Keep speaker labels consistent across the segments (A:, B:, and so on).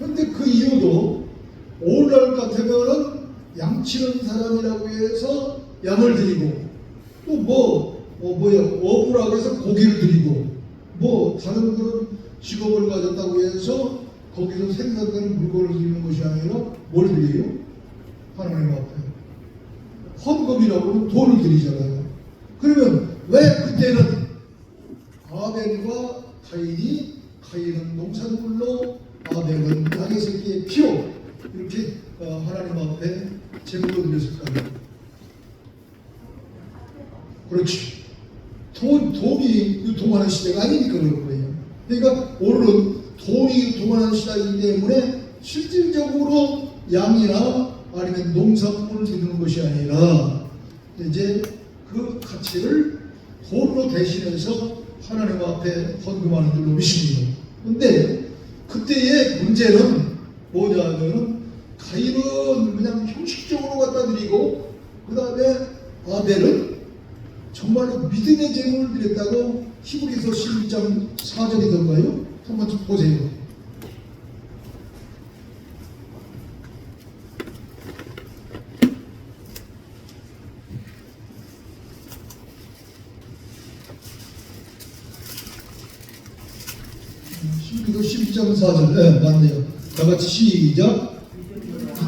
A: 그런데 그 이유도 오늘날 같으면은 양치는 사람이라고 해서 양을 드리고 또 어부라고 해서 고기를 드리고 다른 그런 직업을 가졌다고 해서 거기서 생산되는 물건을 드리는 것이 아니라 뭘 드려요? 하나님 앞에 헌금이라고 하면 돈을 드리잖아요. 그러면 왜 그때는 아벨과 가인은 농산물로, 아벨은 양의 새끼의 피로 이렇게 하나님 앞에 제물로 드렸을까요? 그렇지. 돈이 유통하는 시대가 아니니까 그럴 거예요. 그러니까 오늘은 돈이 유통하는 시대이기 때문에 실질적으로 양이나 아니면 농산물을 드리는 것이 아니라 이제 그 가치를 돈으로 대신해서 하나님 앞에 헌금하는 줄로 믿습니다. 그런데 그때의 문제는 뭐냐면 가인은 그냥 형식적으로 갖다 드리고 그 다음에 아벨은 정말로 믿음의 제물을 드렸다고 히브리서 12장 4절이던가요? 한번 좀 보세요. 히브리서 12장 4절, 네, 맞네요. 다 같이 시작.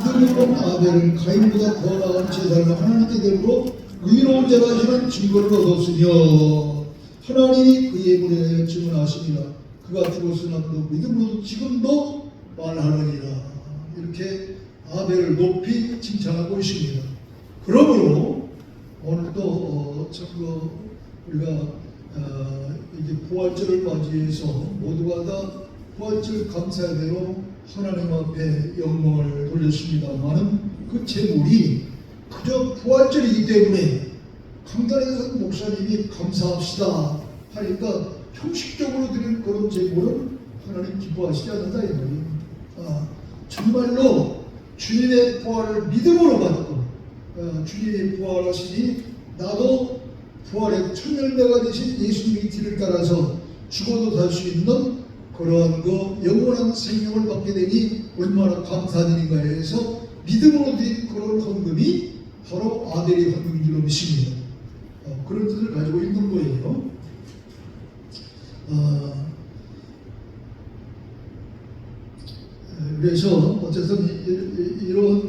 A: 믿음으로 아벨은 가인보다 더 나은 제사를 하나님께 드리므로 의로운 자가 하시는 증거를 얻었으며 하나님이 그의 문에 증언하시니라. 그가 죽었으나도 믿음으로 지금도 말하느니라. 이렇게 아벨을 높이 칭찬하고 있습니다. 그러므로 오늘 또 우리가 이제 부활절을 맞이해서 모두가 다 부활절 감사대로 하나님 앞에 영광을 돌렸습니다만은 그 제물이 그저 부활절이기 때문에 강단에서 목사님이 감사합시다 하니까 형식적으로 드리는 그런 제물은 하나님 기뻐하시지 않는다 이 말이에요. 정말로 주님의 부활을 믿음으로 받고 주님이 부활하시니 나도 부활의 첫 열매가 되신 예수님의 길을 따라서 죽어도 살 수 있는 그러한 영원한 생명을 받게 되니 얼마나 감사드린가 해서 믿음으로 드린 그런 헌금이 바로 아벨의 헌금인 줄로 믿습니다. 그런 뜻을 가지고 있는 거예요. 그래서 어쨌든 이런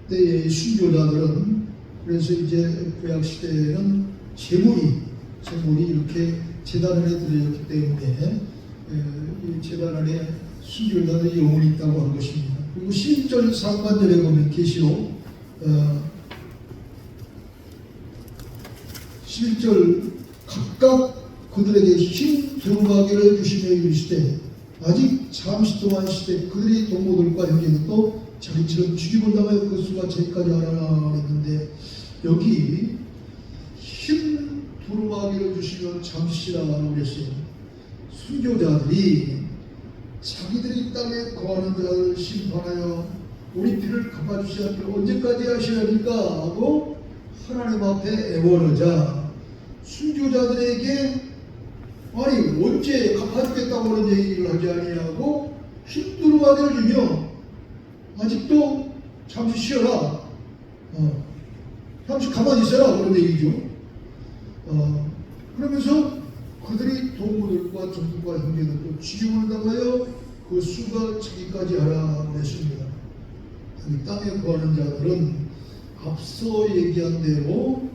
A: 때의 순교자들은 그래서 이제 구약 시대에는 제물이 이렇게 제단 안에 들어있기 때문에 이 제단 안에 순교자들의 영혼이 있다고 하는 것입니다. 그리고 11절 상반절에 보면 계시록 11절 각각 그들에게 흰 두루마기를 주시며 이르시되 아직 잠시 동안 시대 그들의 동무들과 형제는 또 자기처럼 죽임을 당하여 그 수가 저기까지 하라 했는데 여기 흰 두루마기를 주시면 잠시라고 그랬어요. 순교자들이 자기들이 땅에 거하는 자를 심판하여 우리 피를 갚아주시 않기를 언제까지 하시려니까 하고 하나님 앞에 애원하자 순교자들에게 아니 언제 갚아주겠다고 하는 얘기를 하지 아니하고 흰 두루마기를 주며 아직도 잠시 쉬어라 잠시 가만히 있어라 그런 얘기죠. 그러면서 그들이 동무들과 종들과 형제들도 죽임을 당하여 그 수가 차기까지 하라 그랬습니다. 이 땅에 거하는 자들은 앞서 얘기한 대로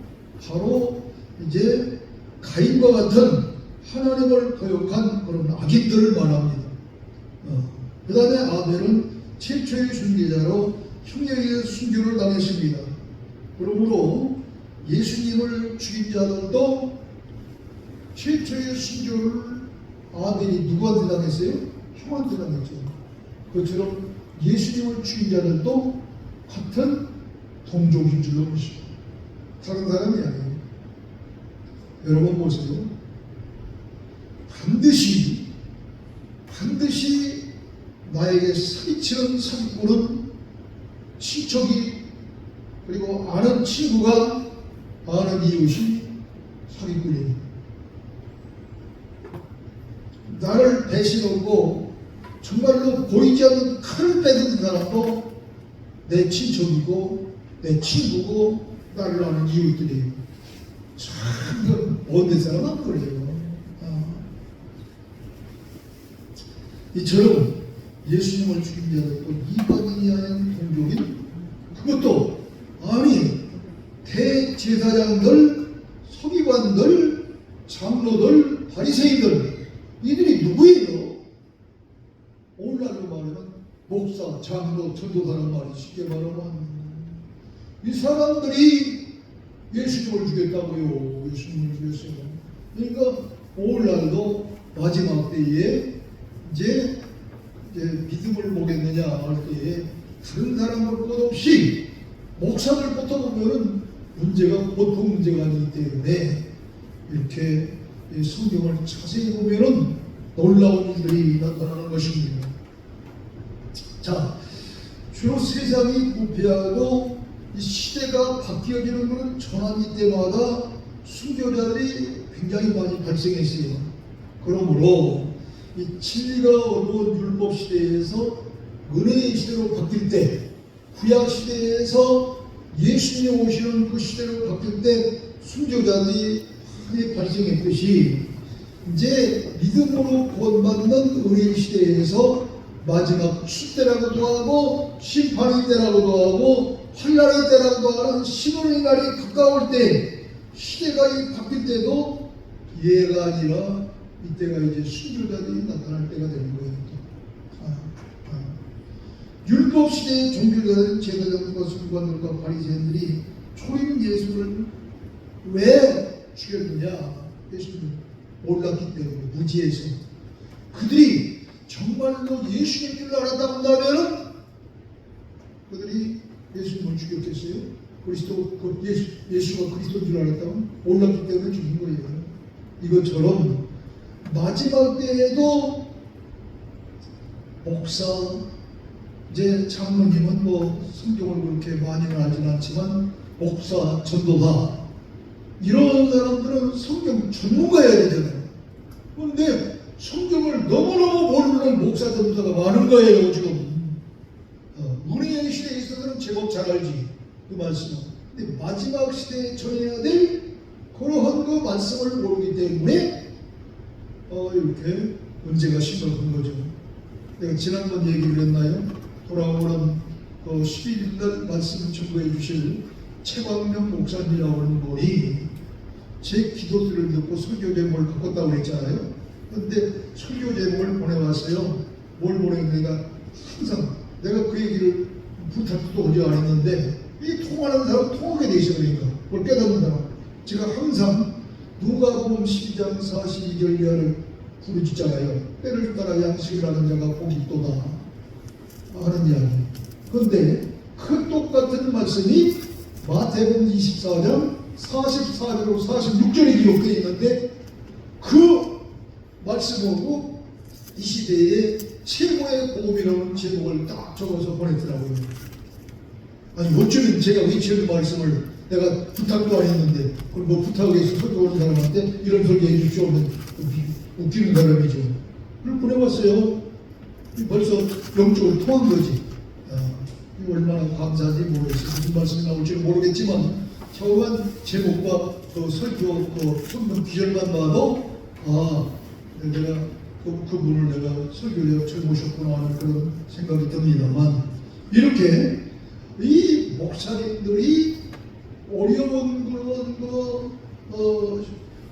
A: 바로 이제 가인과 같은 하나님을 거역한 그런 악인들을 말합니다. 그 다음에 아벨은 최초의 순교자로 형제에게 순교를 당했습니다. 그러므로 예수님을 죽인 자들도 최초의 순교를 아벨이 누구한테 당했어요? 형한테 당했죠. 그것처럼 예수님을 죽인 자들도 같은 동족인 줄로 믿습니다. 다른 사람이 아니에요. 여러분 보세요. 반드시 나에게 사기치는 사기꾼은 친척이 그리고 아는 친구가 아는 이웃이 사기꾼입니다. 나를 배신하고 정말로 보이지 않는 칼을 빼든 사람도 내 친척이고 내 친구고 나를 아는 이웃들이에요. 참 어느 사람 안 그래요. 이처럼 예수님을 죽인 자들 또 이방인이 아닌 동족인 그것도 아니 대제사장들, 서기관들, 장로들, 바리새인들 이들이 누구예요? 오늘날로 말하면 목사, 장로, 전도사란 말이 쉽게 말하면 이 사람들이 예수님을 죽였다고요. 예수님을 죽였어요. 그러니까 오늘날도 마지막 때에 이제 믿음을 보겠느냐 할 때에 다른 사람을 것 없이 목사를 붙어보면은 문제가 보통 문제가 아니기 때문에 이렇게 성경을 자세히 보면은 놀라운 일들이 나타나는 것입니다. 자, 주로 세상이 부패하고 이 시대가 바뀌어지는 것은 전환기 때마다 순교자들이 굉장히 많이 발생했어요. 그러므로 이 진리가 어두운 율법 시대에서 은혜의 시대로 바뀔 때, 구약 시대에서 예수님이 오시는 그 시대로 바뀔 때 순교자들이 많이 발생했듯이 이제 믿음으로 구원받는 은혜의 시대에서 마지막 숫대라고도 하고 심판의 때라고도 하고 환난의 때라고도 하는 신혼의 날이 가까울 때 시대가 바뀔 때도 예가 아니라 이때가 이제 순교자들이 나타날 때가 되는 거예요. 율법 시대의 종교자들은 제사장들과 서기관들과 바리새인들이 초림 예수를 왜 죽였느냐? 예수를 몰랐기 때문에 무지해서 그들이 정말로 예수님인 줄 알았다고 한다면 그들이 예수님을 죽였겠어요? 예수가 그리스도인 줄 알았다면 몰랐기 때문에 죽인 거예요. 이것처럼 마지막 때에도 목사, 이제 장로님은 뭐 성경을 그렇게 많이는 알지는 않지만 목사, 전도사 이런 사람들은 성경 전문가여야 되잖아요. 그런데 성경을 너무너무 모르는 목사, 전도사가 많은 거예요 지금. 은혜의 시대에 있어서는 제법 잘 알지 그 말씀은. 근데 마지막 시대에 전해야 될 그러한 그 말씀을 모르기 때문에 이렇게 문제가 심각한 거죠. 내가 지난번 얘기를 했나요? 돌아오는 11일 말씀을 전부해 주실 최광명 목사님이라고 하는 분이 제 기도들을 듣고 설교 제목을 바꿨다고 그랬잖아요. 그런데 설교 제목을 보내왔어요. 뭘 보냈는가? 항상 내가 그 얘기를 부탁도 어제 안 했는데 이 통하는 사람 통하게 돼 있어. 그러니까 그걸 깨닫는 사람. 제가 항상 누가복음 12장 42절 이하를 부르짖잖아요. 때를 따라 양식을 하는 자가 복이 있도다 하는 이야기. 그런데 그 똑같은 말씀이 마태복음 24장 44절로 46절에 기록되어 있는데 그 말씀하고 이 시대의 최고의 복음이라는 제목을 딱 적어서 보냈더라고요. 아니 어쩌면 제가 위치하는 말씀을 내가 부탁도 안 했는데 그걸 뭐 부탁해서 설교하는 사람한테 이런 설교 해주십시오 하면 웃기는 사람이죠. 그걸 보내봤어요. 벌써 영적으로 통한 거지. 얼마나 감사한지 모르겠어요. 무슨 말씀이 나올지 모르겠지만 처음한 제목과 그 설교 그 성경 기절만 봐도 내가 그분을 내가 설교자로 처음 모셨구나 하는 그런 생각이 듭니다만 이렇게 이 목사님들이 어려운 그런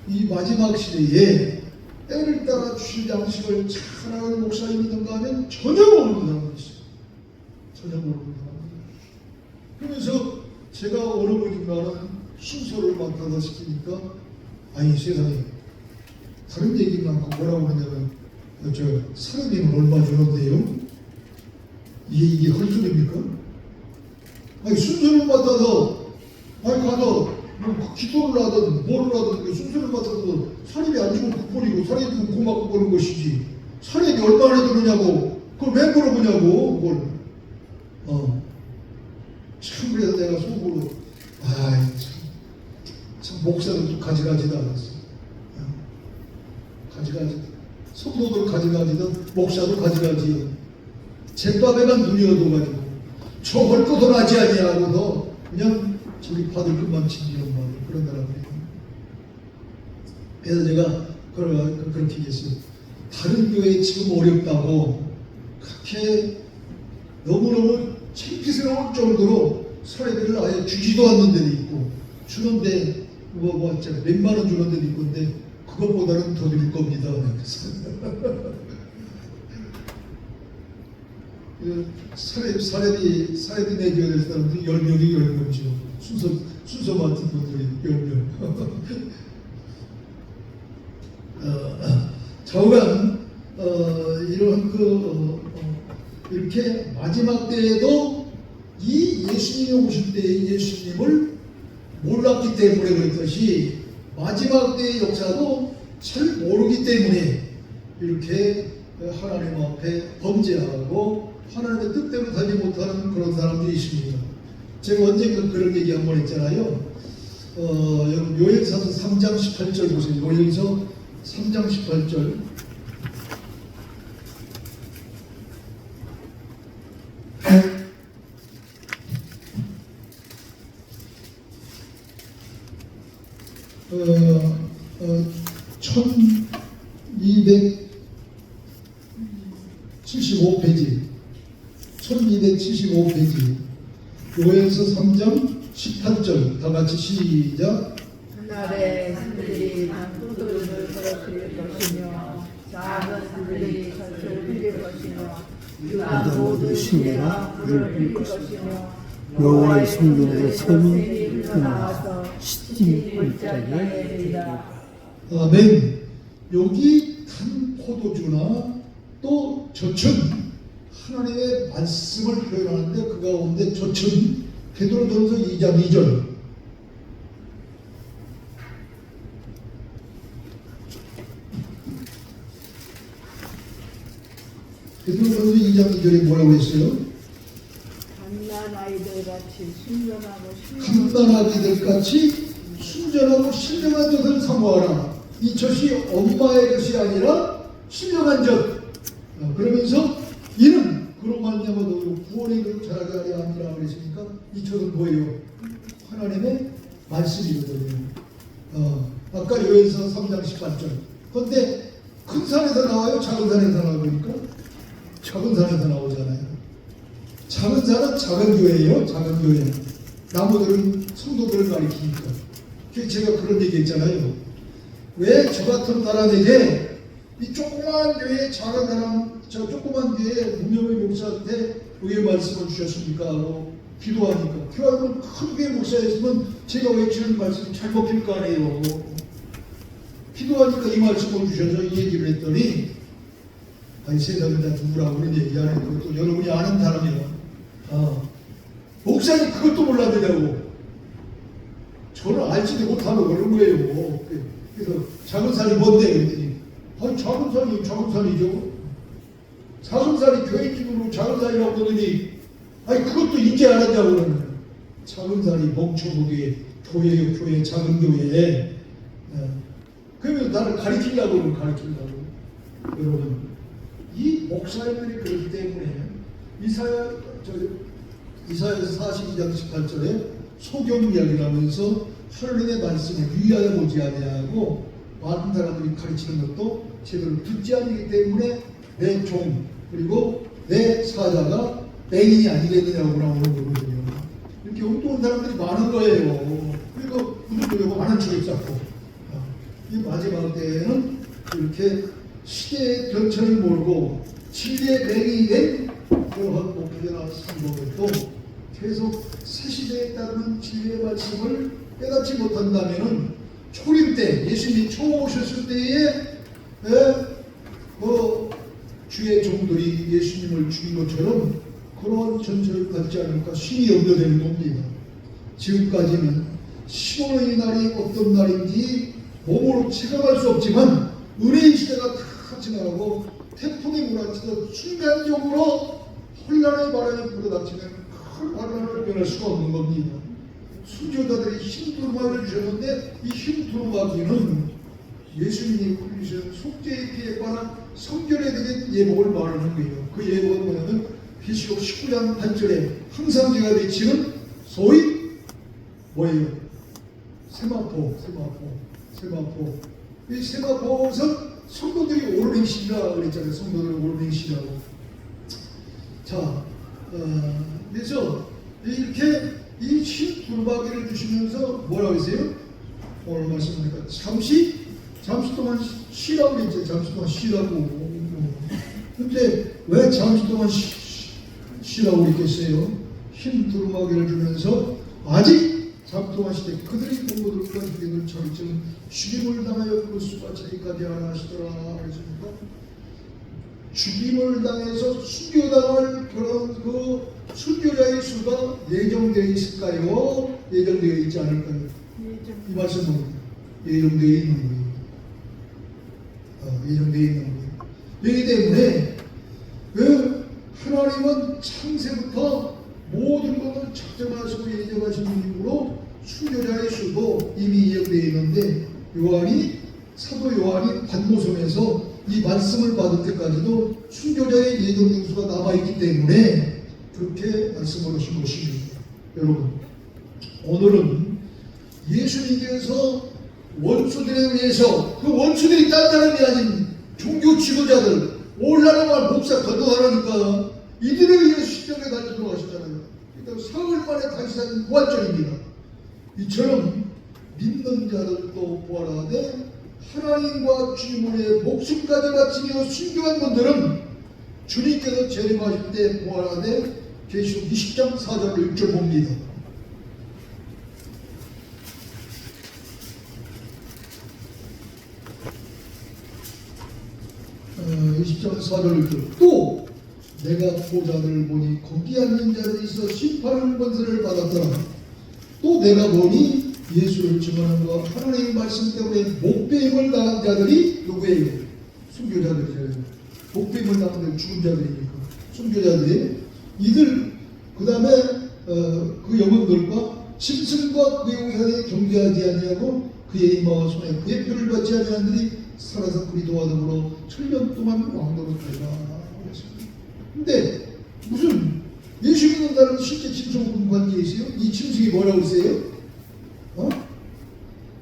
A: 이 마지막 시대에 때를 따라 주실 양식을 잘하는 목사님이든가 하면 전혀 모르는 사람이 있어요. 전혀 모르는 사람이. 그러면서 제가 어느 분인가는 순서를 맡아서 시키니까 아니 세상에 다른 얘기 많고 뭐라고 하냐면 저 사람이면 얼마 주는데요? 이게 헐소리입니까? 아니 순서를 맡아서 가서 뭐 기도를 하든 뭐를 하든 그 순서를 맡아서 사립이 안 주면 국벌이고 사립이 주면 고맙고 그런 것이지 사립이 얼마나 주느냐고 그걸 왜 물어보냐고 그걸 참 그래서 내가 속으로 참 목사들도 가지가지다 그랬어. 가지가지 성도도 가져가지든 목사도 가져가지요. 잿밥에만 눈이 어두워가지고 저 할 것도 나지 아니하고도 그냥 저기 받을 것만 챙기는 말이에요. 그런 사람들이. 그래서 제가 그렇게 얘기했어요. 다른 교회 지금 어렵다고 그렇게 너무너무 창피스러울 정도로 사례비를 아예 주지도 않는 데도 있고, 주는데 몇만 원 주는 데도 있고, 근데 그것보다는 더 드릴 겁니다. 사례비 내줘야 될 사람들이 10명이 10명이죠. 순서 맡은 분들이 10명. 좌우간 이런 이렇게 마지막 때에도 이 예수님이 오실 때의 예수님을 몰랐기 때문에 그랬듯이 마지막 때의 역사도 잘 모르기 때문에 이렇게 하나님 앞에 범죄하고 하나님의 뜻대로 살지 못하는 그런 사람들이 있습니다. 제가 언젠가 그런 얘기 한번 했잖아요. 여러분 요엘서서 3장 18절 보세요. 요엘서 3장 18절. 어, 1275페이지 1275페이지 요엘서 3장 18절 다 같이 시작.
B: 그날에 그들이 강도들을 더럽힐 것이며 작은 그들이 젖을 흘릴 것이며 유다 모든 시내가 불을 흘릴 것이며
C: 여호와의 성전에서 샘이
B: 일어나서
C: 시딤
B: 물자리에 이르리라.
A: 아멘. 여기 단 포도주나 또 젖은 하나님의 말씀을 표현하는데 그 가운데 젖은 베드로전서 2장 2절. 베드로전서 2장 2절에 뭐라고 했어요?
B: 갓난 아이들 같이 순전하고
A: 갓난 아기들 같이 순전하고 신령한 젖을 사모하라. 이 젖이 엄마의 젖이 아니라 신령한 젖. 그러면서 이는 그로 말미암아도 구원의 길로 자라게 하려 함이라 그랬으니까 이 젖은 뭐예요? 하나님의 말씀이거든요. 아까 요엘서 3장 18절. 그런데 큰 산에서 나와요? 작은 산에서 나오니까? 작은 산에서 나오잖아요. 작은 산은 작은 교회예요. 작은 교회. 나무들은 성도들을 가리키니까. 제가 그런 얘기 했잖아요. 왜 저 같은 사람에게 이 조그만 교회 작은 사람, 저 조그만 교회 문명의 목사한테 왜 말씀을 주셨습니까? 하고 기도하니까. 교회는 큰 교회 목사였으면 제가 외치는 말씀이 잘 먹힐 거 아니에요. 기도하니까 이 말씀을 주셔서 이 얘기를 했더니, 아니 세상에 다 누구라고 그런 얘기 안 해도 또 여러분이 아는 사람이요. 목사님 그것도 몰랐느냐고. 저는 알지도 못하고 그런 거예요. 그래서 작은 산이 뭔데? 그랬더니 아니 작은 산이죠. 작은 산이 교회집으로 작은 산이라고 그러더니 아니 그것도 이제 알았냐고 그러는 거예요. 작은 산이 멍청하게 교회요, 교회, 작은 교회에. 그러면 나를 가르치려고 그러면 가르치려고. 여러분 이 목사님들이 그렇기 때문에 이사야서 42장 18절에 소경 이야기를 하면서 하나님의 말씀을 유의하여 보지 아니하고 많은 사람들이 가르치는 것도 제대로 듣지 않기 때문에 내 종 그리고 내 사자가 맹인이 아니겠느냐고 나오는 거거든요. 이렇게 엉뚱한 사람들이 많은 거예요. 그리고 그들도 많은 척을 쌓고 이 마지막 때에는 이렇게 시대의 변천을 모르고 진리의 맹인이 된 그러한 목회자나 성도들도 계속 새 시대에 따르는 진리의 말씀을 깨닫지 못한다면은 초림 때 예수님이 처음 오셨을 때에 주의 종들이 예수님을 죽인 것처럼 그런 전철을 갖지 않을까 심히 염려되는 겁니다. 지금까지는 15년의 날이 어떤 날인지 몸으로 체감할 수 없지만 은혜의 시대가 다 지나가고 태풍이 몰아치듯 순간적으로 혼란의 바람이 불어닥치면 큰 환란을 면할 수가 없는 겁니다. 순교자들이 흰두루마기를 주셨는데 이 흰두루마기는 예수님이 흘리신 속죄의 피에 관한 성결에 대한 예복을 말하는 거예요. 그 예복은 뭐냐면 계시록 19장 8절에 항상 제가 외치는 소위 뭐예요? 세마포. 이 세마포는 성도들이 오르맹신이라 그랬잖아요. 성도들 오르맹신이라고. 자, 그래서 이렇게 이 흰 두루마기를 주시면서 뭐라고 했어요? 오늘 말씀하니까 잠시 동안 쉬라고 했죠. 잠시 동안 쉬라고. 근데 왜 잠시 동안 쉬라고 했겠어요? 흰 두루마기를 주면서 아직 잠시 동안 쉬되 그들의 공부들과 주객을 저희처럼 죽임을 당하여 그 수가 자기까지 하나 하시더라 그랬습니까? 죽임을 당해서 순교당할 그런 그 순교자의 수가 예정되어 있을까요? 예정되어 있지 않을까요? 이 말씀은 예정되어 있는 거예요. 예정되어 있는 거예요. 그렇기 때문에 하나님은 창세부터 모든 것을 작정하시고 예정하신 분이므로 순교자의 수도 이미 예정되어 있는데 사도 요한이 반모섬에서 이 말씀을 받을 때까지도 순교자의 예정된 수가 남아있기 때문에 그렇게 말씀을 하신 것입니다. 여러분, 오늘은 예수님께서 원수들에 의해서 그 원수들이 딴 사람이 아닌 종교 지도자들 올라라말 목사 건너가라니까 이들에 의해 십자가에 달려 들어가셨잖아요. 그러니까 사흘 만에 다시 산 부활절입니다. 이처럼 믿는 자들도 부활하되 하나님과 주님의 목숨까지 바치며 순교한 분들은 주님께서 재림하실 때 부활하되 계시록 20장 4절 6절 봅니다. 20장 4절 6절 또 내가 보좌를 보니 거기 앉는 자들이 있어 심판을 권세를 받았더라. 또 내가 보니 예수를 증언함과 하나님의 말씀 때문에 목배임을 당한 자들이 누구예요? 순교자들이잖아요. 목배임을 당한 자들이 죽은 자들이니까 순교자들이 이들 그 다음에 그 영혼들과 짐승과 그의 우상에 경배하지 아니하고 그의 이마와 손에 그의 표를 받지 아니한 들이 살아서 그리스도와 더불어 1000년 동안 왕노릇 되라. 근데 무슨 예수 믿는 자는 실제 짐승 관계에 있어요? 이 짐승이 뭐라고 했어요?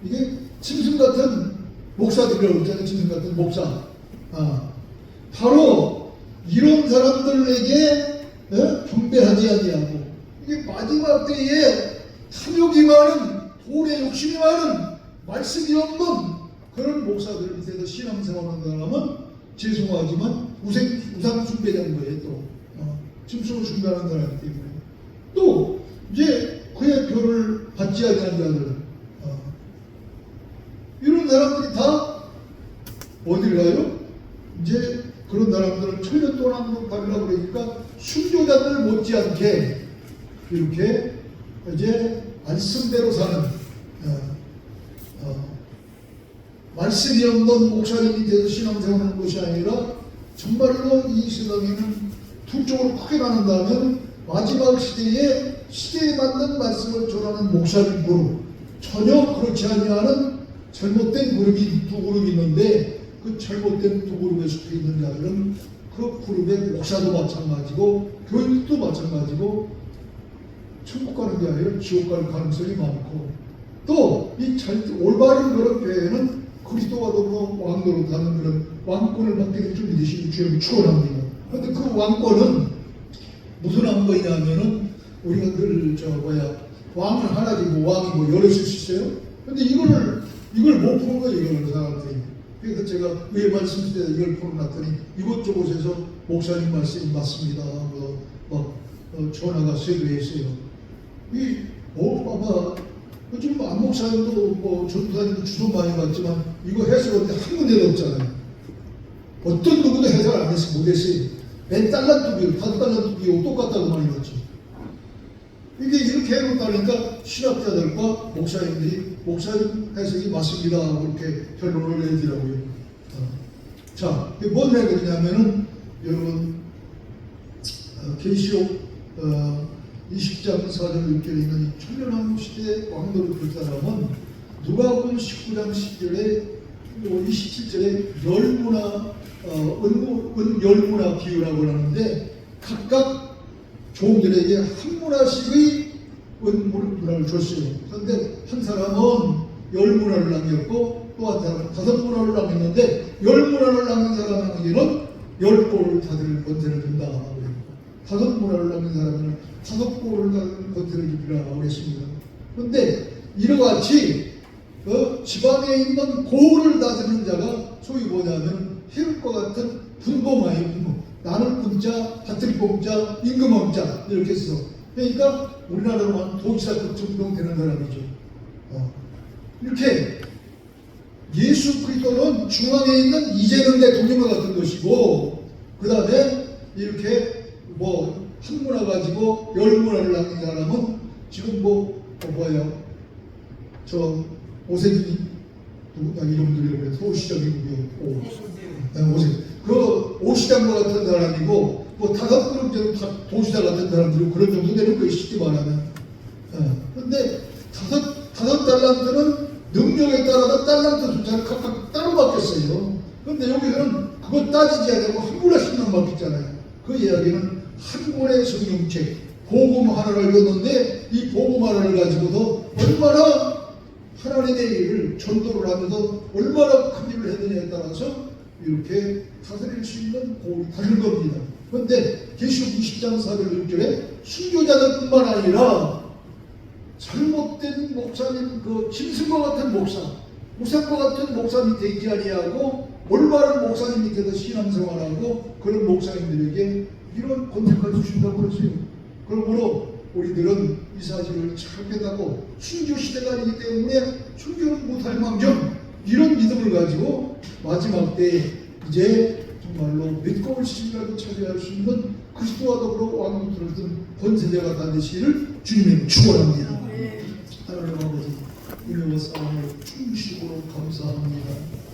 A: 이게 짐승 같은 목사들이라고 했잖아요. 짐승 같은 목사. 바로 이런 사람들에게 경배하지 아니하고 이게 마지막 때에 탐욕이 많은 돈에 욕심이 많은 말씀이 없는 그런 목사들 밑에서 신앙생활하는 사람은 죄송하지만 우상 숭배자인 거예요. 또 짐승을 숭배하는 사람이기 때문에 또 이제 그의 표를 받지 아니한 자들 이런 사람들이 다 어딜 가요? 이제 그런 사람들은 1000년 동안 한번 가려고 그러니까 순교자들 못지않게 이렇게 이제 말씀대로 사는 말씀이 없는 목사님 밑에서 신앙생활하는 것이 아니라 정말로 이 세상에는 두 쪽으로 크게 나눈다면 마지막 시대에 맞는 말씀을 전하는 목사님 그룹, 전혀 그렇지 아니하는 잘못된 그룹이 두 그룹이 있는데 그 잘못된 두 그룹에 속해 있는 자들은 그 그룹의 목사도 마찬가지고 교육도 마찬가지고 천국 가는 게 아니라 지옥 갈 가능성이 많고 또 이 올바른 그런 교회는 그리스도와 더불어 왕노릇하는 그런 왕권을 받게 될 줄 믿으시는 주님을 축원합니다. 그런데 그 왕권은 무슨 왕권이냐면은 우리가 늘 왕은 하나지 왕이 여러 수 있어요. 그런데 이걸 못 푸는 거예요. 이걸 사람들이. 그래서 제가 위에 말씀 때 이걸 풀어놨더니 이곳저곳에서 목사님 말씀이 맞습니다. 전화가 쇄도했어요. 봐봐. 요즘 안 목사님도 전도사님도 주소 많이 받지만 이거 해석할 때 한 군데도 없잖아요. 어떤 누구도 해석을 안 했어, 못했어요. 몇 달란트 비용, 5달란트 비용 똑같다고 많이 받죠. 이게 이렇게 해놓다니까 신학자들과 목사님들이 목사님 해석이 맞습니다. 그렇게 결론을 내더라고요. 자, 뭔 얘기냐면은 여러분 계시록 20장 4절 6절에 있는 천년왕국 시대 왕노릇 그 사람은 누가복음 19장 10절에 27절에 열무나 열문화 비유라고 하는데 각각 종들에게 한 문화씩의 은문화를 줬어요. 그런데 한 사람은 열문화를 남겼고 또 한 사람은 5문화를 남겼는데 열문화를 남긴 사람에게는 10골을 다들 권세를 준다. 5문화를 남긴 사람은 5골을 다들 권세를 주리라 그랬습니다. 그런데 이와 같이 집안에 있는 고를 다스리는 자가 소위 뭐냐면 헤롯과 같은 분봉아예요. 분봉. 나는 군자, 받들 공자, 임금왕자 이렇게 써. 그러니까 우리나라로 도지사급 정도 되는 사람이죠. 이렇게 예수 그리스도는 중앙에 있는 이재명 대통령과 같은 것이고, 그 다음에 이렇게 뭐 한 문화 가지고 10문화를 남긴 사람은 지금 저 오세진이 누구나 이름 들려고 서울시장이고요. 오세진. 그 오시장과 같은 사람이고 뭐 5그룹 되는 도시장 같은 사람들이 그런 정도 되는 거예요. 쉽게 말하면. 그런데 5 달란트는 능력에 따라서 달란트 숫자를 각각 따로 바뀌었어요. 그런데 여기서는 그거 따지지 않고 한 문화씩만 바뀌었잖아요. 그 이야기는 한 권의 성경책 복음 하나를 줬는데 이 복음 하나를 가지고도 얼마나 하나님의 일을 전도를 하면서 얼마나 큰 일을 했느냐에 따라서 이렇게 다스릴 수 있는 고울이 다른 겁니다. 그런데 계시록 20장 4절 6절에 순교자들뿐만 아니라 잘못된 목사님, 짐승과 같은 목사과 같은 목사님이 되지 아니하고 올바른 목사님 밑에서 신앙생활하고 그런 목사님들에게 이런 권세까지 주신다고 그랬어요. 그러므로 우리들은 이 사실을 잘 깨닫고 순교 시대가 아니기 때문에 순교는 못할 망정 이런 믿음을 가지고 마지막 때 이제 정말로 믿고 올 시간도 차지할 수 있는 그리스도와 더불어 왕국을 든 권세자가 다 되시기를 주님의 축원합니다. 하나님 아버지, 은혜와 사랑을 충실히 감사합니다.